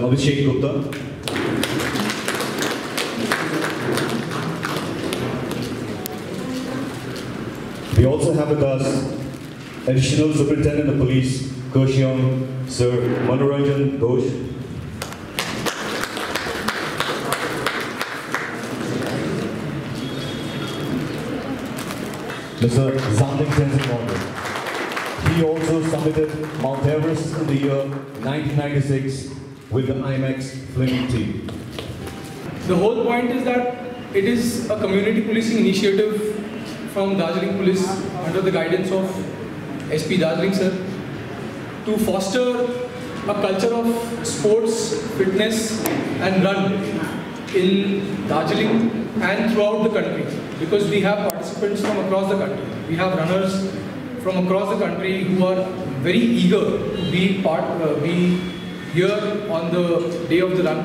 Abhishek Gupta. We also have with us Additional Superintendent of Police, Kurseong, Sir Manoranjan Ghosh. Mr. Zamling Tenzin Morgan. He also submitted Mount Everest in the year 1996 with the IMAX film team. The whole point is that it is a community policing initiative from Darjeeling Police under the guidance of SP Darjeeling sir to foster a culture of sports, fitness and run in Darjeeling and throughout the country, because we have participants from across the country. We have runners from across the country who are very eager to be here on the day of the run.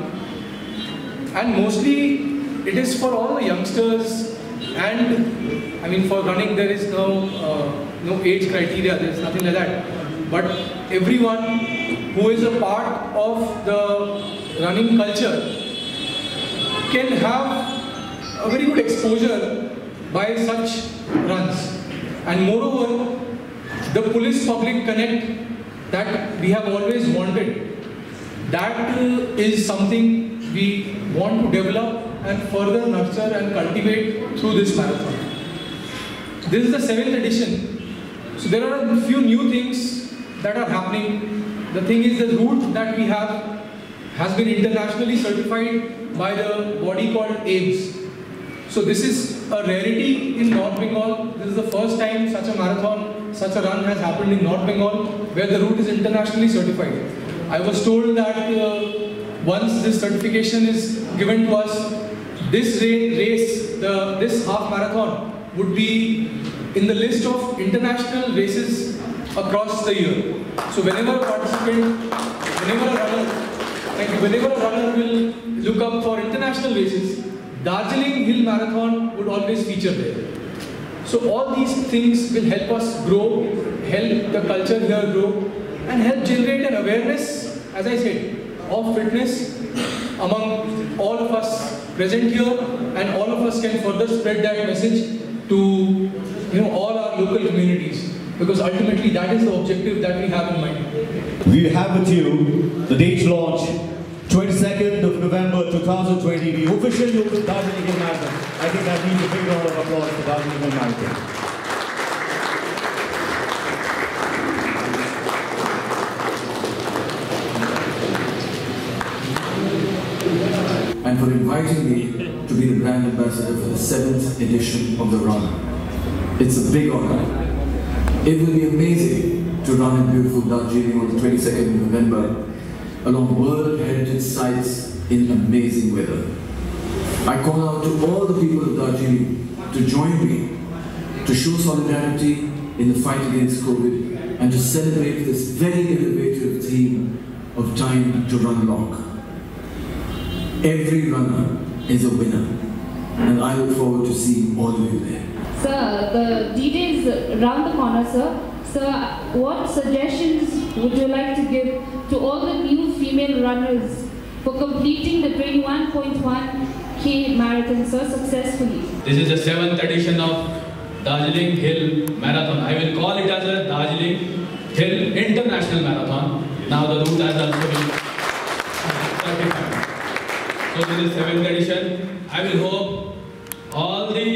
And mostly it is for all the youngsters, and I mean for running there is no age criteria, there is nothing like that. But everyone who is a part of the running culture can have a very good exposure by such runs. And moreover, the police-public connect that we have always wanted, that is something we want to develop and further nurture and cultivate through this marathon. This is the 7th edition. So there are a few new things that are happening. The thing is, the route that we have has been internationally certified by the body called AIMS. So this is a rarity in North Bengal. This is the first time such a marathon, such a run has happened in North Bengal, where the route is internationally certified. I was told that once this certification is given to us, this race, this half marathon would be in the list of international races across the year. So whenever a participant, whenever a runner will look up for international races, Darjeeling Hill Marathon would always feature there. So all these things will help us grow, help the culture here grow, and help generate an awareness, as I said, of fitness among all of us present here, and all of us can further spread that message to all our local communities, because ultimately that is the objective that we have in mind. We have with you the date launch, 22nd of November 2020, the official open Darjeeling Hill Marathon. I think that needs a big round of applause for Darjeeling Hill Marathon. And for inviting me to be the brand ambassador for the 7th edition of the run. It's a big honor. It will be amazing to run in beautiful Darjeeling on the 22nd of November along World Heritage Sites in amazing weather. I call out to all the people of Darjeeling to join me to show solidarity in the fight against COVID and to celebrate this very innovative theme of Time to Run Lock. Every runner is a winner, and I look forward to seeing all of you there. Sir, the D-Day is around the corner, sir. Sir, what suggestions would you like to give to all the new female runners for completing the 21.1K marathon, sir, successfully? This is the 7th edition of Darjeeling Hill Marathon. I will call it as a Darjeeling Hill International Marathon. Now the route has also been certified. So this is 7th edition. I will hope all the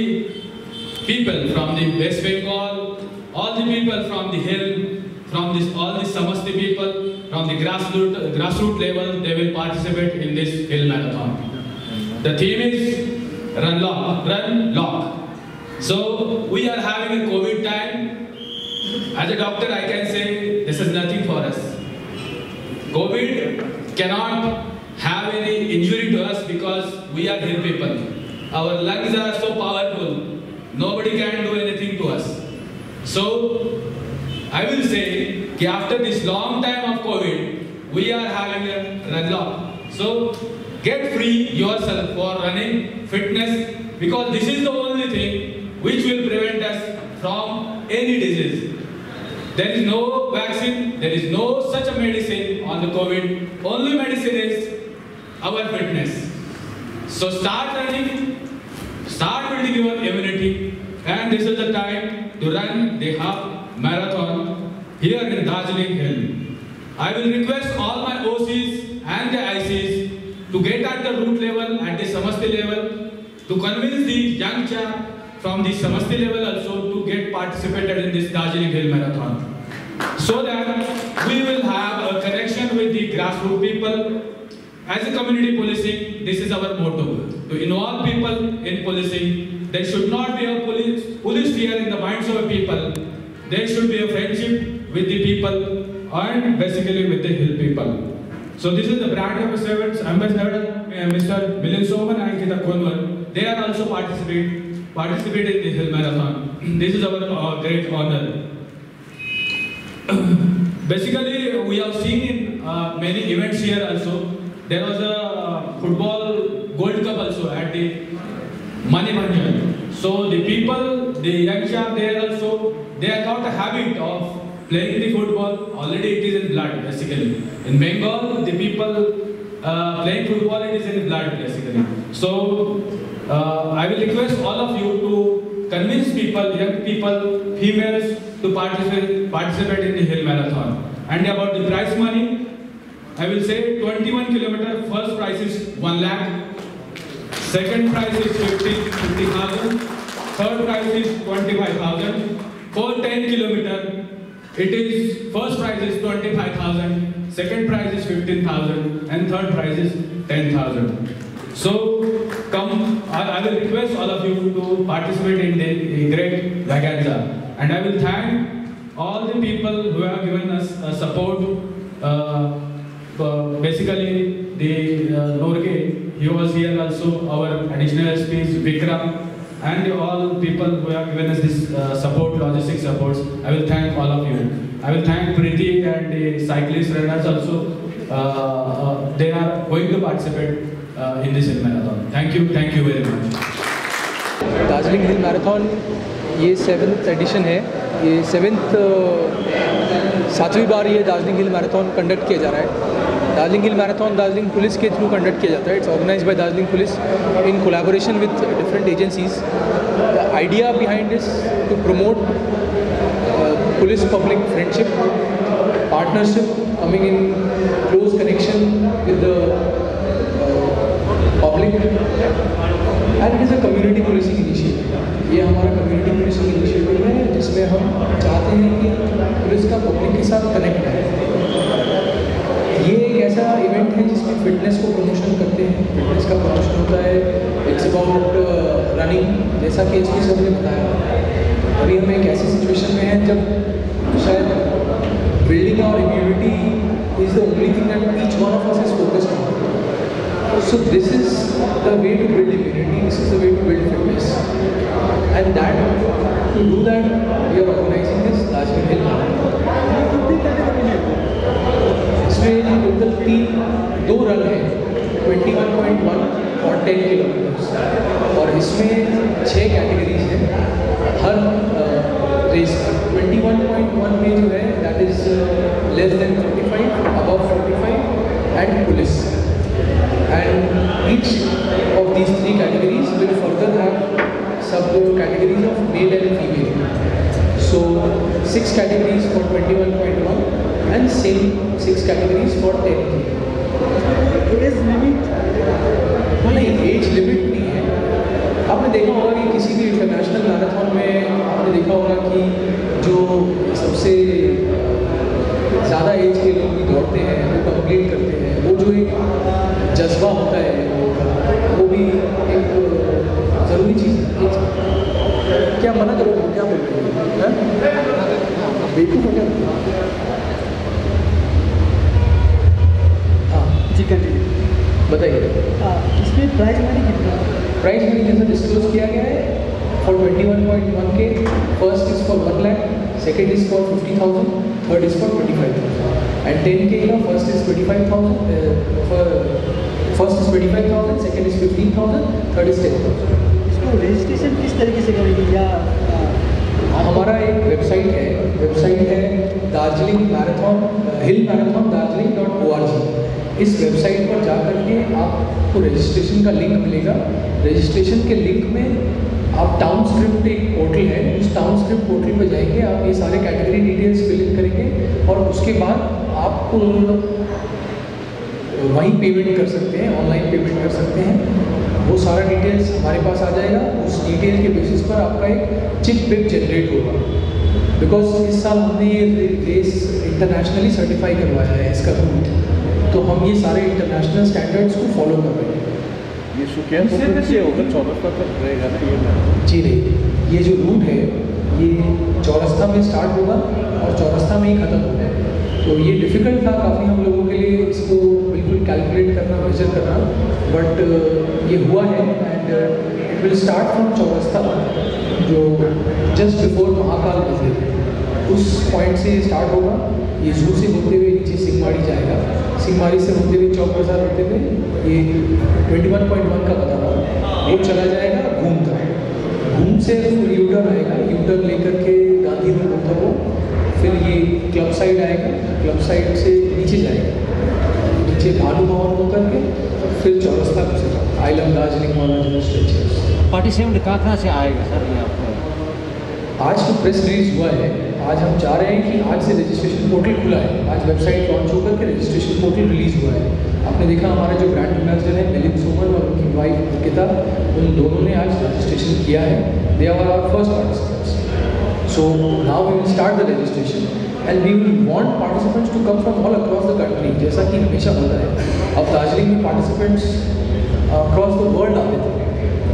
people from the West Bengal, all the people from the hill, all the Samasti people, from the grassroots level, they will participate in this hill marathon. The theme is Run Lock. So we are having a COVID time. As a doctor, I can say this is nothing for us. COVID cannot have any injury to us because we are hill people. Our lungs are so powerful, nobody can do anything to us. So I will say that after this long time of COVID, we are having a run lock. So get free yourself for running, fitness, because this is the only thing which will prevent us from any disease. There is no vaccine, there is no such a medicine on the COVID. Only medicine is our fitness. So start running, start building your immunity, and this is the time to run the half marathon here in Darjeeling Hill. I will request all my OCs and the ICs to get at the root level, at the Samasti level, to convince the young chap from the Samasti level also to get participated in this Darjeeling Hill Marathon. So that we will have a connection with the grassroots people. As a community policing, this is our motto, to involve people in policing. There should not be a police fear in the minds of people. There should be a friendship with the people and basically with the hill people. So this is the brand ambassador Mr. Milind Soman and Ankita Kunwar. They are also participating in the Hill Marathon. This is our great honor. Basically, we have seen in many events here also. There was a football Gold Cup also at the Mani Manjan. So the people, the young chap there also, they have got a habit of playing the football. Already it is in blood basically. In Bengal, the people playing football, it is in blood basically. So I will request all of you to convince people, young people, females to participate in the Hill Marathon. And about the prize money, I will say 21 kilometer, first prize is 1 lakh, second prize is 50,000, third prize is 25,000. For 10 kilometer, it is first prize is 25,000, second prize is 15,000, and third prize is 10,000. So come, I will request all of you to participate in the great Vaganza, and I will thank all the people who have given us support. Basically, the Norge, he was here also, our additional SP Vikram, and all people who have given us this support, logistic supports. I will thank all of you. I will thank Preeti and the cyclist runners also. They are going to participate in this Hill Marathon. Thank you very much. Darjeeling hill marathon ये 7th addition है. ये 7वीं बार ये Darjeeling hill marathon conduct किया जा रहा है. Darjeeling hill marathon Darjeeling police के through conduct किया जाता है. It's organised by Darjeeling police in collaboration with different agencies. The idea behind this to promote police public friendship, partnership, coming in close connection with the public, and it is a community policing initiative. ये हमारा community policing initiative है जिसमें हम चाहते हैं कि police का public के साथ कनेक्ट है. ये एक ऐसा इवेंट है जिसमें फिटनेस को प्रमोशन करते हैं. फिटनेस का प्रमोशन होता है. इट्स अबाउट रनिंग, जैसा कि इसमें सबने बताया. अभी हम एक ऐसी सिचुएशन में हैं जब शायद बिल्डिंग और immunity is the only thing that each one of us is focused on. So this is the way to build immunity, this is the way to build fitness, and that to do that we are organizing this Darjeeling Hill Marathon. इसमें total 2 run है, 21.1 और 10 kilometres, और इसमें 6 categories हैं हर race का. 21.1 में जो है that is less than 45, above 45 and police. And each of these 3 categories will further have sub-categories of male and female. So 6 categories for 21.1 and same 6 categories for 10. Age limit? नहीं, age limit नहीं है. आपने देखा होगा कि किसी भी international marathon में आपने देखा होगा कि जो सबसे ज़्यादा एज के लोग भी दौड़ते हैं, वो कंप्लीट करते हैं, वो जो एक जज्बा होता है वो भी एक ज़रूरी चीज़ है. क्या मना करो, क्या बोल रहे हैं, बेवकूफ़ हो क्या? हाँ जी, कंटिन्यू बताइए. इसमें प्राइस मनी कितना? प्राइस मनी जैसा डिस्क्लोज किया गया है फॉर 21.1 के. First is for 1 lakh, second is for 50,000, third is for 25,000, and 10 के का first is 25,000, first is 25,000, second is 15,000, third is 10,000. इसको रजिस्ट्रेशन किस तरीके से करेंगे? या हमारा एक वेबसाइट है दार्जिलिंग मैराथन, हिल मैराथन दार्जिलिंग .org. इस वेबसाइट पर जा कर के आपको रजिस्ट्रेशन का लिंक मिलेगा। रजिस्ट्रेशन के लिंक में आप टाउन स्क्रिप्ट एक पोर्टल है, उस टाउन स्क्रिप्ट पोर्टल पर जाएंगे, आप ये सारे कैटेगरी डिटेल्स फिल इन करेंगे और उसके बाद आप वहीं पेमेंट कर सकते हैं, ऑनलाइन पेमेंट कर सकते हैं। वो सारा डिटेल्स हमारे पास आ जाएगा। उस डिटेल के बेसिस पर आपका एक चिप बिप जनरेट होगा। बिकॉज इस साल हमने ये रेस इंटरनेशनली सर्टिफाई करवाया है इसका रूट, तो हम ये सारे इंटरनेशनल स्टैंडर्ड्स को फॉलो कर रहे हैं। ये सुखियापुर से होकर चौरस्ता तक रहेगा ना ये? जी नहीं, ये जो रूट है ये चौरस्ता में स्टार्ट होगा और चौरस्ता में ही ख़त्म होगा। तो ये डिफ़िकल्ट था काफ़ी हम लोगों के लिए इसको बिल्कुल कैलकुलेट करना, मेजर करना, बट ये हुआ है and it will start from चौरस्ता, जो जस्ट बिफोर महाकाल मंदिर, उस पॉइंट से स्टार्ट होगा। ये जू से होते हुए नीचे सिंहमारी जाएगा, सिंहमारी से होते हुए चौक बाजार होते हुए ये 21.1 का पता था, वो चला जाएगा घूम तक। घूम से फिर यूटर्न आएगा, यूटर्न लेकर के गांधी रोड होता वो, फिर ये क्लब साइड आएगा, क्लब साइड से नीचे जाएगा, नीचे भालू भवन होकर के फिर चौरस्ता घुसेगा, आइलम दार्जिलिंग वाला जो स्ट्रेच है। पार्टिसिपेंट कहाँ से आएगा सर ये आपको? आज तो प्रेस रिलीज हुआ है, आज हम चाह रहे हैं कि आज से रजिस्ट्रेशन पोर्टल खुला है, आज वेबसाइट लॉन्च होकर के रजिस्ट्रेशन पोर्टल रिलीज हुआ है। आपने देखा हमारे जो ब्रांड एम्बेसडर हैं मिलिंद सुमन और उनकी वाइफ अंकिता, उन दोनों ने आज रजिस्ट्रेशन किया है। They are our first participants. So now we will start the registration and we will want participants to come from all across the country, जैसा कि हमेशा होता है। अब दार्जिलिंग में पार्टिसिपेंट्स अक्रॉस द वर्ल्ड आते थे,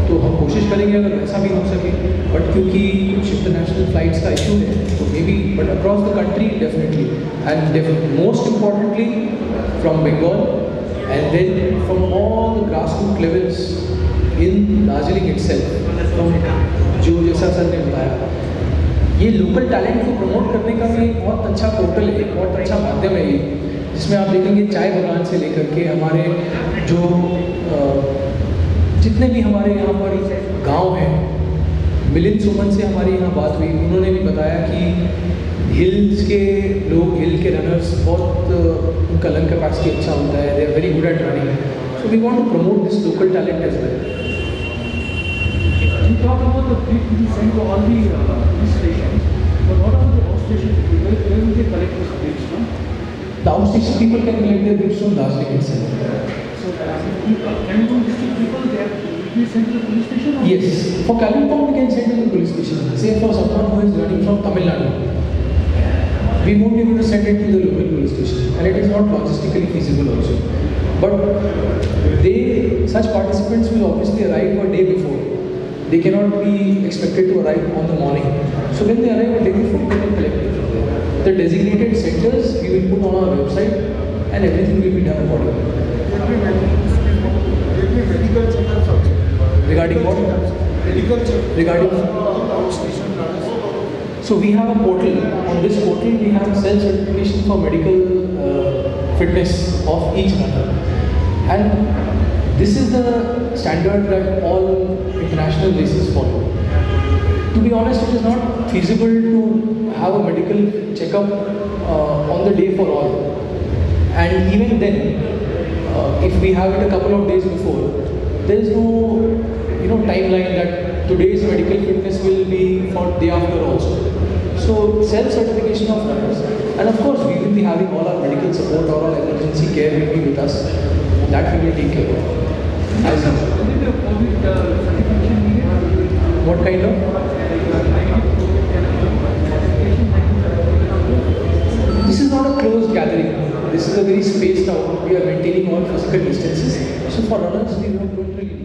तो हम कोशिश करेंगे अगर वैसा भी हो सके, बट क्योंकि कुछ इंटरनेशनल फ्लाइट्स का इशू है तो may be, but across the country definitely, and most importantly from Bengal and then from all the grassroot levels in Darjeeling itself, जो जैसा सर ने बताया, ये लोकल टैलेंट को प्रमोट करने का भी एक बहुत अच्छा पोर्टल है, एक बहुत अच्छा माध्यम है ये, जिसमें आप देखेंगे चाय बागान से लेकर के हमारे जो जितने भी हमारे यहाँ पर गांव हैं, मिलिंद सुमन से हमारी यहाँ बात हुई, उन्होंने भी बताया कि हिल्स के लोग, हिल के रनर्स बहुत उनका लंग कैपेसिटी अच्छा होता है, they are very good at running, so we want to promote this local talent as well. You talk about the big to be sent to all the stations, but what about the outstation people? Where will they collect those bids from? The outstation people can collect their bids from Darjeeling itself. So Kalimpong district people, they will be sent to the police station? Or? Yes, for Kalimpong we can send to the police station. Say for someone who is running from Tamil Nadu, we won't be able to send it to the local police station, and it is not logistically feasible also. But such participants will obviously arrive a day before. They cannot be expected to arrive on the morning. So when they arrive a day before, they can collect it from there. The designated centers we will put on our website, and everything will be done accordingly. medical checkups also. Regarding what? Medical checkups. Regarding outstation runners. So we have a portal. On this portal we have self-certification for medical fitness of each runner. And this is the standard that all international races follow. To be honest, it is not feasible to have a medical checkup on the day for all. And even then, if we have it a couple of days before, there is no timeline that today's medical fitness will be for day after also. So self-certification of runners, and of course we will be having all our medical support, all our emergency care will be with us. That we will take care of. As what kind of? This is not a closed gathering. This is a very spaced out. We are maintaining all physical distances. So for runners, we don't really